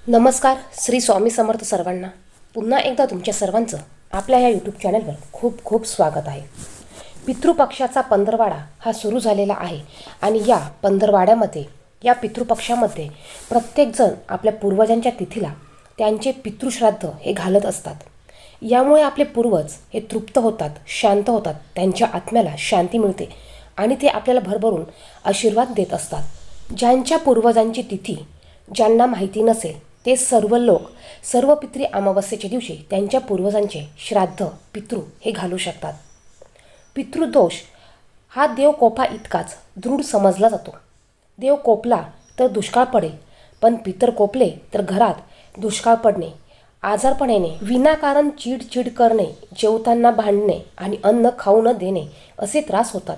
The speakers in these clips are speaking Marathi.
नमस्कार. श्री स्वामी समर्थ सर्वांना. पुन्हा एकदा तुमच्या सर्वांचं आपल्या या यूट्यूब चॅनलवर खूप खूप स्वागत आहे. पितृपक्षाचा पंधरवाडा हा सुरू झालेला आहे आणि या पंधरवाड्यामध्ये या पितृपक्षामध्ये प्रत्येकजण आपल्या पूर्वजांच्या तिथीला त्यांचे पितृश्राद्ध हे घालत असतात. यामुळे आपले पूर्वज हे तृप्त होतात, शांत होतात, त्यांच्या आत्म्याला शांती मिळते आणि ते आपल्याला भरभरून आशीर्वाद देत असतात. ज्यांच्या पूर्वजांची तिथी ज्यांना माहिती नसेल ते सर्व लोक सर्व पितृ अमावस्येच्या दिवशी त्यांच्या पूर्वजांचे श्राद्ध पितृ हे घालू शकतात. पितृदोष हा देव कोपा इतकाच दृढ समजला जातो. देव कोपला तर दुष्काळ पडेल, पण पितर कोपले तर घरात दुष्काळ पडणे, आजारपण येणे, विनाकारण चिडचिड करणे, जेवताना भांडणे आणि अन्न खाऊ न देणे असे त्रास होतात.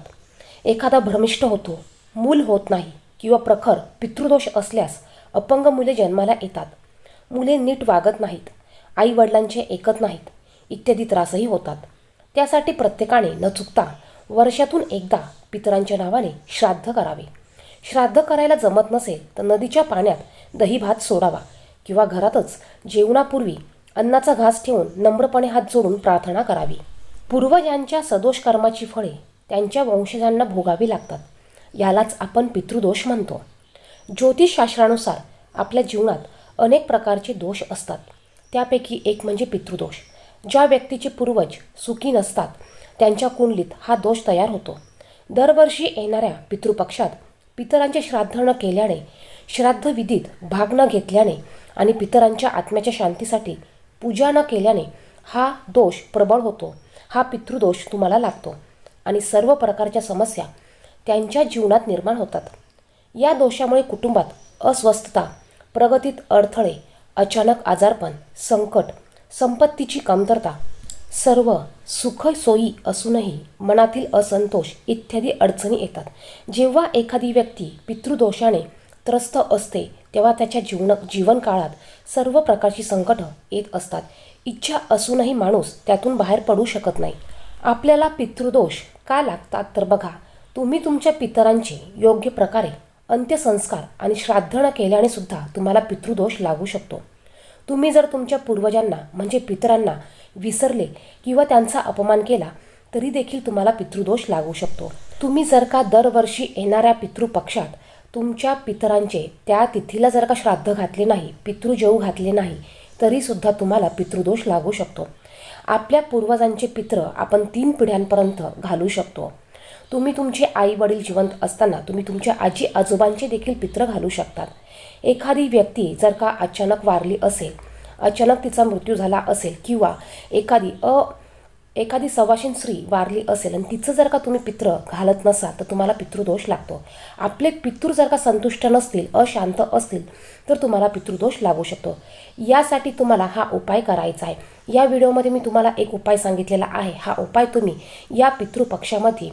एखादा भ्रमिष्ट होतो, मूल होत नाही किंवा प्रखर पितृदोष असल्यास अपंग मुले जन्माला येतात, मुले नीट वागत नाहीत, आई वडिलांचे ऐकत नाहीत इत्यादी त्रासही होतात. त्यासाठी प्रत्येकाने न चुकता वर्षातून एकदा पितरांच्या नावाने श्राद्ध करावे. श्राद्ध करायला जमत नसेल तर नदीच्या पाण्यात दही भात सोडावा किंवा घरातच जेवणापूर्वी अन्नाचा घास ठेवून नम्रपणे हात जोडून प्रार्थना करावी. पूर्वजांच्या सदोष कर्माची फळे त्यांच्या वंशजांना भोगावी लागतात. यालाच आपण पितृदोष म्हणतो. ज्योतिषशास्त्रानुसार आपल्या जीवनात अनेक प्रकारचे दोष असतात. त्यापैकी एक म्हणजे पितृदोष. ज्या व्यक्तीचे पूर्वज सुखी नसतात त्यांच्या कुंडलीत हा दोष तयार होतो. दरवर्षी येणाऱ्या पितृपक्षात पितरांचे श्राद्ध न केल्याने, श्राद्ध विधीत भाग न घेतल्याने आणि पितरांच्या आत्म्याच्या शांतीसाठी पूजा न केल्याने हा दोष प्रबळ होतो. हा पितृदोष तुम्हाला लागतो आणि सर्व प्रकारच्या समस्या त्यांच्या जीवनात निर्माण होतात. या दोषामुळे कुटुंबात अस्वस्थता, प्रगतीत अडथळे, अचानक आजारपण, संकट, संपत्तीची कमतरता, सर्व सुखसोयी असूनही मनातील असंतोष इत्यादी अडचणी येतात. जेव्हा एखादी व्यक्ती पितृदोषाने त्रस्त असते तेव्हा त्याच्या जीवनकाळात सर्व प्रकारची संकटं येत असतात. इच्छा असूनही माणूस त्यातून बाहेर पडू शकत नाही. आपल्याला पितृदोष का लागतात तर बघा, तुम्ही तुमच्या पितरांचे योग्य प्रकारे अंत्यसंस्कार आणि श्राद्ध न केल्याने सुद्धा तुम्हाला पितृदोष लागू शकतो. तुम्ही जर तुमच्या पूर्वजांना म्हणजे पितरांना विसरले किंवा त्यांचा अपमान केला तरी देखील तुम्हाला पितृदोष लागू शकतो. तुम्ही जर का दरवर्षी येणाऱ्या पितृपक्षात तुमच्या पितरांचे त्या तिथीला जर का श्राद्ध घातले नाही, पितृजेऊ घातले नाही तरी सुद्धा तुम्हाला पितृदोष लागू शकतो. आपल्या पूर्वजांचे पित्र आपण 3 पिढ्यांपर्यंत घालू शकतो. तुम्ही तुमचे आई वडील जिवंत असताना तुम्ही तुमच्या आजी आजोबांचे देखील पित्र घालू शकतात. एखादी व्यक्ती जर का अचानक वारली असेल, अचानक तिचा मृत्यू झाला असेल किंवा एखादी सवाशीण स्त्री वारली असेल आणि तिचं जर का तुम्ही पित्र घालत नसाल तर तुम्हाला पितृदोष लागतो. आपले पितृ जर का संतुष्ट नसतील, अशांत असतील तर तुम्हाला पितृदोष लागू शकतो. यासाठी तुम्हाला हा उपाय करायचा आहे. या व्हिडिओमध्ये मी तुम्हाला एक उपाय सांगितलेला आहे. हा उपाय तुम्ही या पितृपक्षामध्ये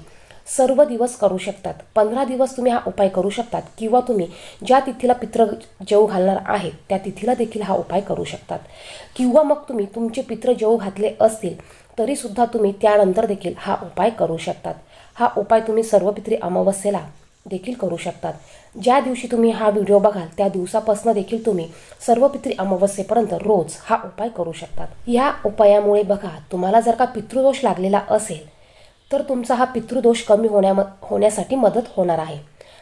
सर्व दिवस करू शकतात. 15 दिवस तुम्ही हा उपाय करू शकतात किंवा तुम्ही ज्या तिथीला पित्र जेवू घालणार आहेत त्या तिथीला देखील हा उपाय करू शकतात. किंवा मग तुम्ही तुमचे पित्र जेवू घातले असतील तरीसुद्धा तुम्ही त्यानंतर देखील हा उपाय करू शकतात. हा उपाय तुम्ही सर्व पितृ अमावस्येला देखील करू शकतात. ज्या दिवशी तुम्ही हा व्हिडिओ बघाल त्या दिवसापासून देखील तुम्ही सर्व पितृ अमावस्येपर्यंत रोज हा उपाय करू शकतात. या उपायामुळे बघा, तुम्हाला जर का पितृदोष लागलेला असेल तर तुमचा हा पितृदोष कमी होण्यासाठी मदत होणार आहे.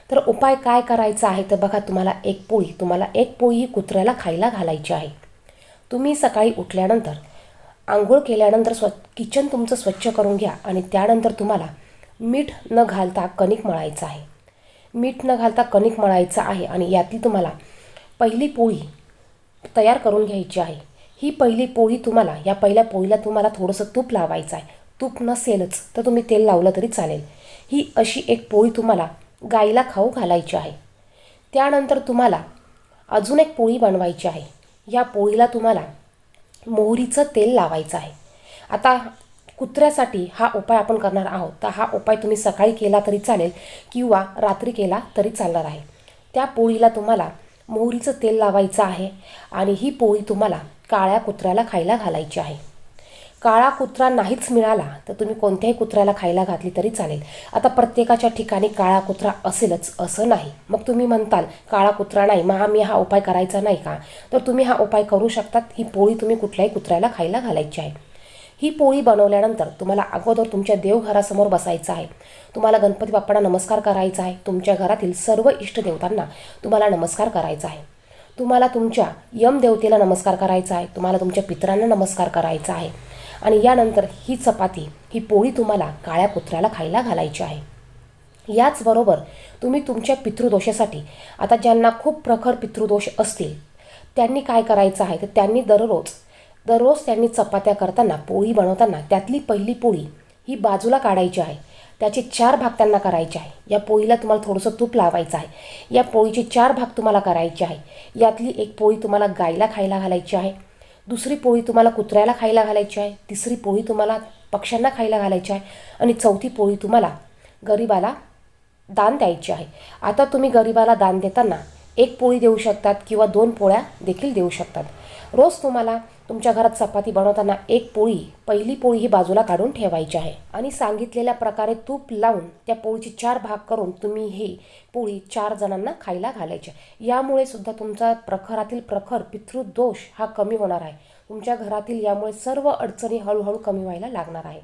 तर उपाय काय करायचा आहे तर बघा, तुम्हाला एक पोळी ही कुत्र्याला खायला घालायची आहे. तुम्ही सकाळी उठल्यानंतर आंघोळ केल्यानंतर किचन तुमचं स्वच्छ करून घ्या आणि त्यानंतर तुम्हाला मीठ न घालता कणिक मळायचं आहे. मीठ न घालता कणिक मळायचं आहे आणि यातली तुम्हाला पहिली पोळी तयार करून घ्यायची आहे. ही पहिली पोळी तुम्हाला, या पहिल्या पोळीला तुम्हाला थोडंसं तूप लावायचं आहे. तूप नसेलच तर तुम्ही तेल लावलं तरी चालेल. ही अशी एक पोळी तुम्हाला गाईला खाऊ घालायची आहे. त्यानंतर तुम्हाला अजून एक पोळी बनवायची आहे. या पोळीला तुम्हाला मोहरीचं तेल लावायचं आहे. आता कुत्र्यासाठी हा उपाय आपण करणार आहोत, तर हा उपाय तुम्ही सकाळी केला तरी चालेल किंवा रात्री केला तरी चालणार आहे. त्या पोळीला तुम्हाला मोहरीचं तेल लावायचं आहे आणि ही पोळी तुम्हाला काळ्या कुत्र्याला खायला घालायची आहे. काळा कुत्रा नाहीच मिळाला तर तुम्ही कोणत्याही कुत्र्याला खायला घातली तरी चालेल. आता प्रत्येकाच्या ठिकाणी काळा कुत्रा असेलच असं नाही. मग तुम्ही म्हणताल काळा कुत्रा नाही, मग मी हा उपाय करायचा नाही का? तर तुम्ही हा उपाय करू शकतात. ही पोळी तुम्ही कुठल्याही कुत्र्याला खायला घालायची आहे. ही पोळी बनवल्यानंतर तुम्हाला अगोदर तुमच्या देवघरासमोर बसायचं आहे. तुम्हाला गणपती बाप्पांना नमस्कार करायचा आहे. तुमच्या घरातील सर्व इष्टदेवतांना तुम्हाला नमस्कार करायचा आहे. तुम्हाला तुमच्या यमदेवतेला नमस्कार करायचा आहे. तुम्हाला तुमच्या पितरांना नमस्कार करायचा आहे. आणि यानंतर ही चपाती, ही पोळी तुम्हाला काळ्या कुत्र्याला खायला घालायची आहे. याचबरोबर तुम्ही तुमच्या पितृदोषासाठी, आता ज्यांना खूप प्रखर पितृदोष असतील त्यांनी काय करायचं आहे, तर त्यांनी दररोज त्यांनी चपात्या करताना, पोळी बनवताना त्यातली पहिली पोळी ही बाजूला काढायची आहे. त्याचे 4 भाग त्यांना करायचे आहे. या पोळीला तुम्हाला थोडंसं तूप लावायचं आहे. या पोळीचे 4 भाग तुम्हाला करायचे आहे. यातली एक पोळी तुम्हाला गायला खायला घालायची आहे. दुसरी पोळी तुम्हाला कुत्र्याला खायला घालायची आहे. तिसरी पोळी तुम्हाला पक्ष्यांना खायला घालायची आहे. आणि चौथी पोळी तुम्हाला गरिबाला दान द्यायची आहे. आता तुम्ही गरिबाला दान देताना 1 पोळी देऊ शकतात किंवा 2 पोळ्या देखील देऊ शकतात. रोज तुम्हाला तुमच्या घरात चपाती बनवताना 1 पोळी, पहिली पोळी ही बाजूला काढून ठेवायची आहे. आणि सांगितलेल्या प्रकारे तूप लावून त्या पोळीचे 4 भाग करून तुम्ही ही पोळी 4 जणांना खायला घालायची. यामुळे सुद्धा तुमचा प्रखरातील प्रखर पितृदोष हा कमी होणार आहे. तुमच्या घरातील यामुळे सर्व अडचणी हळूहळू कमी व्हायला लागणार आहे.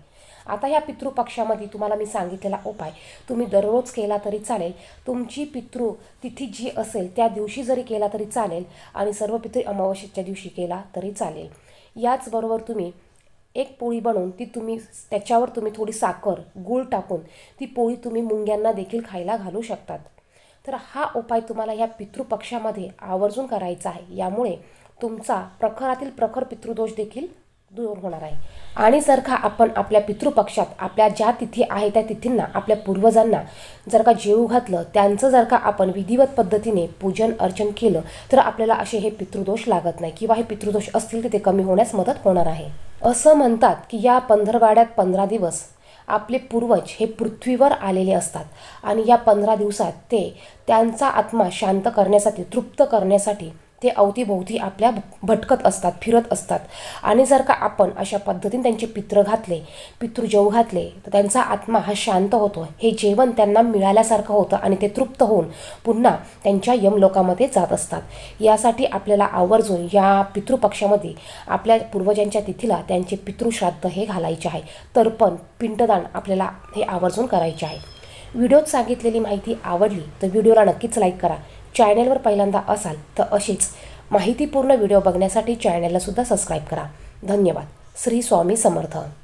आता ह्या पितृपक्षामध्ये तुम्हाला मी सांगितलेला उपाय तुम्ही दररोज केला तरी चालेल. तुमची पितृ तिथी जी असेल त्या दिवशी जरी केला तरी चालेल आणि सर्व पितृ अमावस्येच्या दिवशी केला तरी चालेल. याचबरोबर तुम्ही 1 पोळी बनवून त्याच्यावर तुम्ही थोडी साखर, गूळ टाकून ती पोळी तुम्ही मुंग्यांना देखील खायला घालू शकतात. तर हा उपाय तुम्हाला ह्या पितृपक्षामध्ये आवर्जून करायचा आहे. यामुळे तुमचा प्रखरातील प्रखर पितृदोष देखील दूर होणार आहे. आणि जर का आपण आपल्या पितृपक्षात आपल्या ज्या तिथी आहे त्या तिथींना, आपल्या पूर्वजांना जर का जेवू घातलं, त्यांचं जर का आपण विधिवत पद्धतीने पूजन अर्चन केलं तर आपल्याला असे हे पितृदोष लागत नाही किंवा हे पितृदोष असतील तर ते कमी होण्यास मदत होणार आहे. असं म्हणतात की या पंधरवाड्यात 15 दिवस आपले पूर्वज हे पृथ्वीवर आलेले असतात आणि या 15 दिवसात ते त्यांचा आत्मा शांत करण्यासाठी, तृप्त करण्यासाठी ते अवतीभोवती आपल्या भटकत असतात, फिरत असतात. आणि जर का आपण अशा पद्धतीने त्यांचे पितृजेवू घातले तर त्यांचा आत्मा हा शांत होतो. हे जेवण त्यांना मिळाल्यासारखं होतं आणि ते तृप्त होऊन पुन्हा त्यांच्या यमलोकामध्ये जात असतात. यासाठी आपल्याला आवर्जून या पितृपक्षामध्ये आपल्या पूर्वजांच्या तिथीला त्यांचे पितृश्राद्ध हे घालायचे आहे. तर्पण, पिंडदान आपल्याला हे आवर्जून करायचे आहे. व्हिडिओत सांगितलेली माहिती आवडली तर व्हिडिओला नक्कीच लाईक करा. चॅनलवर पहिल्यांदा असाल तर अशीच माहितीपूर्ण व्हिडिओ बघण्यासाठी चॅनलला सुद्धा सबस्क्राईब करा. धन्यवाद. श्री स्वामी समर्थ.